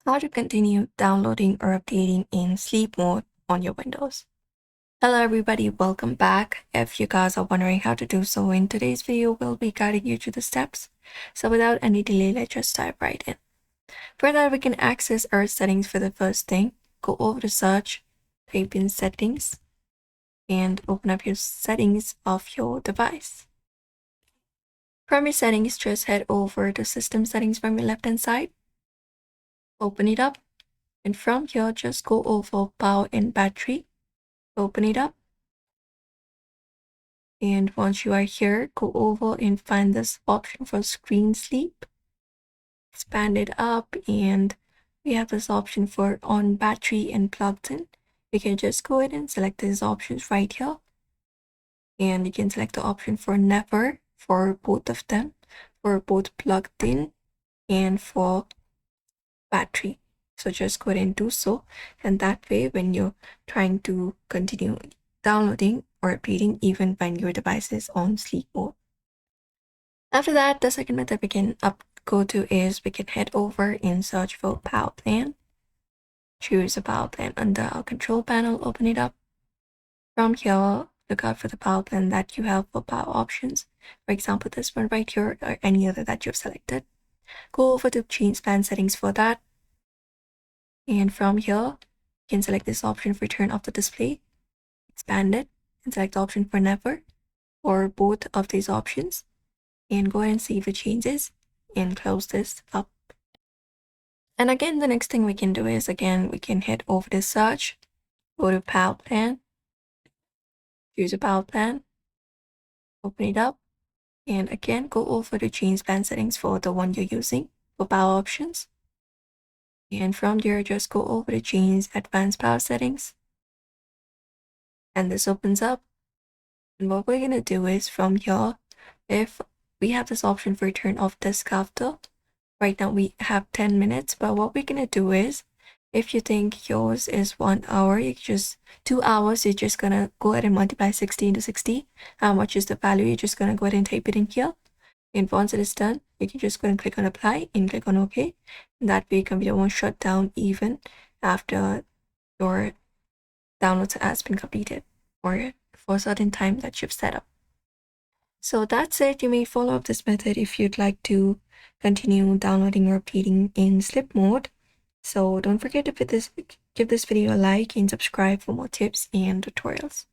How to continue downloading or updating in sleep mode on your Windows. Hello everybody, welcome back. If you guys are wondering how to do so, in today's video we'll be guiding you through the steps. So without any delay, let's just dive right in. For that, we can access our settings. For the first thing, go over to search, type in settings, and open up your settings of your device. From your settings, just head over to system settings from your left hand side. Open it up, and from here just go over power and battery. Open it up, and once you are here, go over and find this option for screen sleep. Expand it up, and we have this option for on battery and plugged in. You can just go ahead and select these options right here, and you can select the option for never for both of them, for both plugged in and for battery. So just go ahead and do so, and that way when you're trying to continue downloading or updating even when your device is on sleep mode. After that, the second method we can go to is we can head over and search for power plan. Choose a power plan under our control panel, open it up. From here, look out for the power plan that you have for power options. For example, this one right here or any other that you've selected. Go over to change plan settings for that. And from here, you can select this option for turn off the display, expand it, and select the option for never or both of these options. And go ahead and save the changes and close this up. And again, the next thing we can do is, again, we can head over to search, go to power plan, choose a power plan, open it up, and again, go over to change plan settings for the one you're using for power options. And from there, just go over to change advanced power settings. And this opens up. And what we're going to do is from here, if we have this option for turn off disk after, right now we have 10 minutes, but what we're going to do is, if you think yours is 1 hour, you just 2 hours, you're just going to go ahead and multiply 60 into 60. How much is the value? You're just going to go ahead and type it in here. And once it is done, you can just go and click on apply and click on OK. And that way, your computer won't shut down even after your downloads has been completed or for a certain time that you've set up. So that's it. You may follow up this method if you'd like to continue downloading or updating in sleep mode. So don't forget to give this video a like and subscribe for more tips and tutorials.